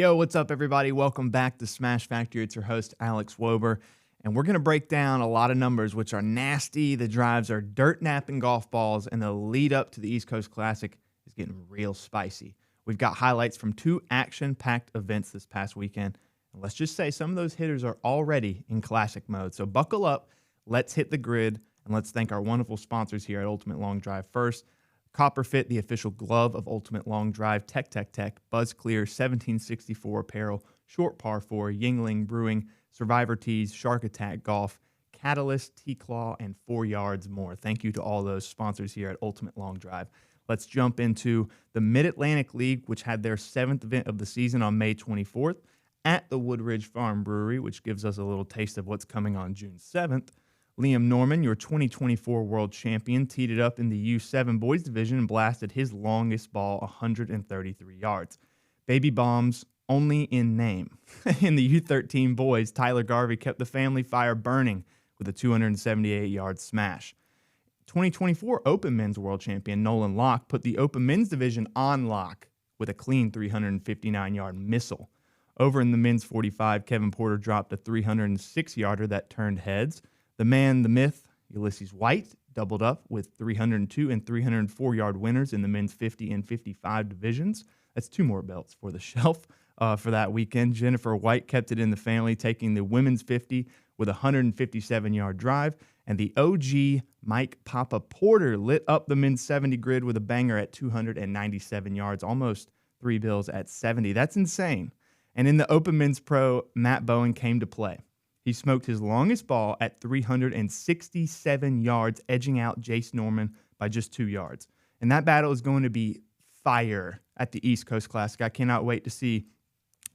Yo, what's up, everybody? Welcome back to Smash Factory. It's your host, Alex Wober, and we're going to break down a lot of numbers, which are nasty. The drives are dirt napping golf balls, and the lead up to the East Coast Classic is getting real spicy. We've got highlights from two action-packed events this past weekend, and let's just say some of those hitters are already in classic mode. So buckle up, let's hit the grid, and let's thank our wonderful sponsors here at Ultimate Long Drive first. Copper Fit, the official glove of Ultimate Long Drive, Tech, Buzz Clear, 1764 Apparel, Short Par 4, Yingling Brewing, Survivor Tees, Shark Attack Golf, Catalyst, T-Claw, and 4 Yards more. Thank you to all those sponsors here at Ultimate Long Drive. Let's jump into the Mid-Atlantic League, which had their 7th event of the season on May 24th at the Wood Ridge Farm Brewery, which gives us a little taste of what's coming on June 7th. Liam Norman, your 2024 world champion, teed it up in the U7 boys division and blasted his longest ball 133 yards. Baby bombs only in name. In the U13 boys, Tyler Garvey kept the family fire burning with a 278-yard smash. 2024 Open Men's World Champion Nolan Locke put the Open Men's Division on lock with a clean 359-yard missile. Over in the Men's 45, Kevin Porter dropped a 306-yarder that turned heads. The man, the myth, Ulysses White, doubled up with 302 and 304-yard winners in the men's 50 and 55 divisions. That's 2 more belts for the shelf for that weekend. Jennifer White kept it in the family, taking the women's 50 with a 157-yard drive. And the OG Mike Papa Porter lit up the men's 70 grid with a banger at 297 yards, almost 3 bills at 70. That's insane. And in the Open Men's Pro, Matt Bowen came to play. He smoked his longest ball at 367 yards, edging out Jace Norman by just 2 yards. And that battle is going to be fire at the East Coast Classic. I cannot wait to see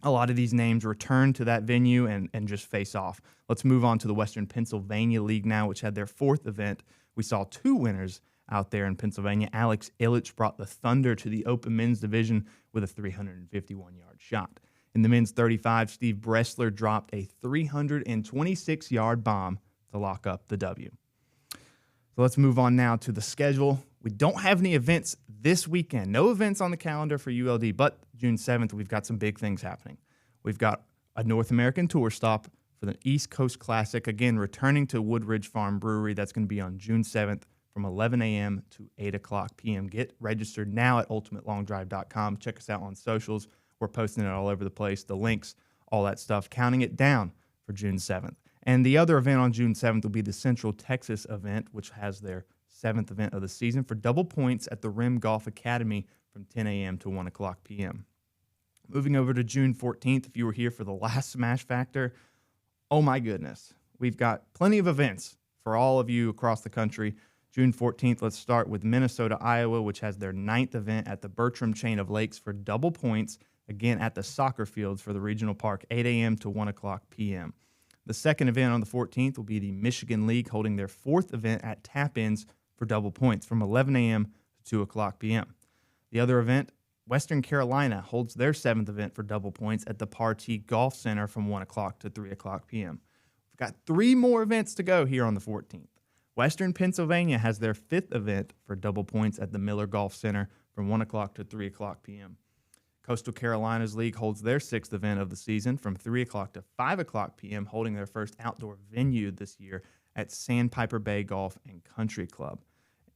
a lot of these names return to that venue and just face off. Let's move on to the Western Pennsylvania League now, which had their 4th event. We saw 2 winners out there in Pennsylvania. Alex Illich brought the Thunder to the Open Men's Division with a 351-yard shot. In the men's 35, Steve Bressler dropped a 326-yard bomb to lock up the W. So let's move on now to the schedule. We don't have any events this weekend. No events on the calendar for ULD, but June 7th, we've got some big things happening. We've got a North American Tour stop for the East Coast Classic, again, returning to Wood Ridge Farm Brewery. That's going to be on June 7th from 11 a.m. to 8 o'clock p.m. Get registered now at ultimatelongdrive.com. Check us out on socials. We're posting it all over the place, the links, all that stuff, counting it down for June 7th. And the other event on June 7th will be the Central Texas event, which has their 7th event of the season for double points at the Rim Golf Academy from 10 a.m. to 1 o'clock p.m. Moving over to June 14th, if you were here for the last Smash Factor, oh my goodness. We've got plenty of events for all of you across the country. June 14th, let's start with Minnesota, Iowa, which has their 9th event at the Bertram Chain of Lakes for double points, again at the soccer fields for the regional park, 8 a.m. to 1 o'clock p.m. The second event on the 14th will be the Michigan League holding their 4th event at Tap-Ins for double points from 11 a.m. to 2 o'clock p.m. The other event, Western Carolina, holds their 7th event for double points at the Partee Golf Center from 1 o'clock to 3 o'clock p.m. We've got 3 more events to go here on the 14th. Western Pennsylvania has their 5th event for double points at the Miller Golf Center from 1 o'clock to 3 o'clock p.m. Coastal Carolinas League holds their 6th event of the season from 3 o'clock to 5 o'clock p.m., holding their first outdoor venue this year at Sandpiper Bay Golf and Country Club.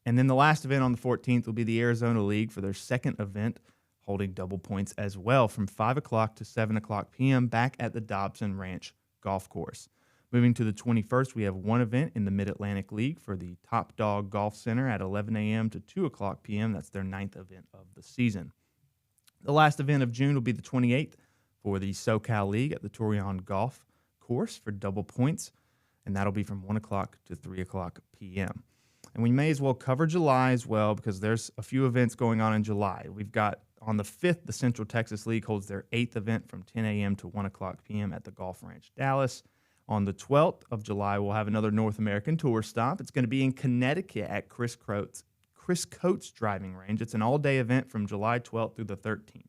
And then the last event on the 14th will be the Arizona League for their 2nd event, holding double points as well from 5 o'clock to 7 o'clock p.m. back at the Dobson Ranch Golf Course. Moving to the 21st, we have 1 event in the Mid-Atlantic League for the Top Dog Golf Center at 11 a.m. to 2 o'clock p.m. That's their 9th event of the season. The last event of June will be the 28th for the SoCal League at the Torreon Golf Course for double points, and that'll be from 1 o'clock to 3 o'clock p.m. And we may as well cover July as well because there's a few events going on in July. We've got on the 5th, the Central Texas League holds their 8th event from 10 a.m. to 1 o'clock p.m. at the Golf Ranch Dallas. On the 12th of July, we'll have another North American Tour stop. It's going to be in Connecticut at Chris Coates Driving Range. It's an all-day event from July 12th through the 13th.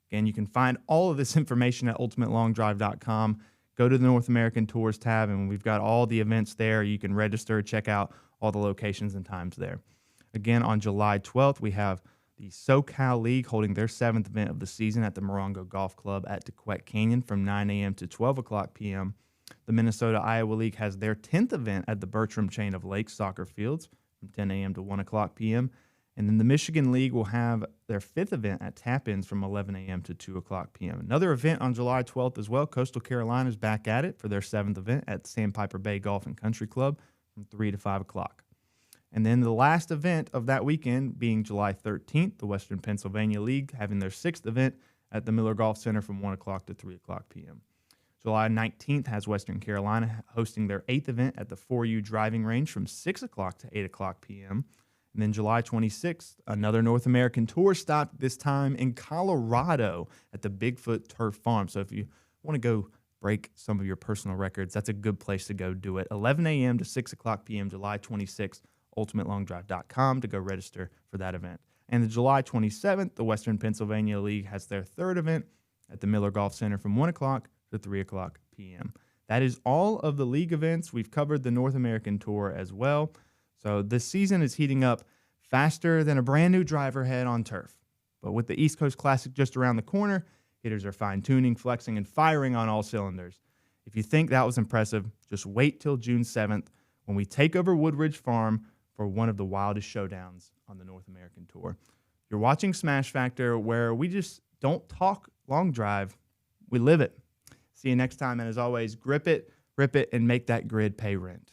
Again, you can find all of this information at ultimatelongdrive.com. Go to the North American Tours tab, and we've got all the events there. You can register, check out all the locations and times there. Again, on July 12th, we have The SoCal League holding their 7th event of the season at the Morongo Golf Club at DeQuette Canyon from 9 a.m. to 12 o'clock p.m. The Minnesota Iowa League has their 10th event at the Bertram Chain of Lakes Soccer Fields from 10 a.m. to 1 o'clock p.m. And then the Michigan League will have their 5th event at Tap-Ins from 11 a.m. to 2 o'clock p.m. Another event on July 12th as well. Coastal Carolina is back at it for their 7th event at Sandpiper Bay Golf and Country Club from 3 to 5 o'clock. And then the last event of that weekend being July 13th, the Western Pennsylvania League having their 6th event at the Miller Golf Center from 1 o'clock to 3 o'clock p.m. July 19th has Western Carolina hosting their 8th event at the 4U Driving Range from 6 o'clock to 8 o'clock p.m. And then July 26th, another North American tour stop, this time in Colorado at the Bigfoot Turf Farm. So if you want to go break some of your personal records, that's a good place to go do it. 11 a.m. to 6 o'clock p.m. July 26th, ultimatelongdrive.com to go register for that event. And the July 27th, the Western Pennsylvania League has their 3rd event at the Miller Golf Center from 1 o'clock to 3 o'clock p.m. That is all of the league events. We've covered the North American Tour as well. So this season is heating up faster than a brand new driver head on turf. But with the East Coast Classic just around the corner, hitters are fine-tuning, flexing, and firing on all cylinders. If you think that was impressive, just wait till June 7th when we take over Wood Ridge Farm for one of the wildest showdowns on the North American Tour. You're watching Smash Factor, where we just don't talk long drive, we live it. See you next time, and as always, grip it, rip it, and make that grid pay rent.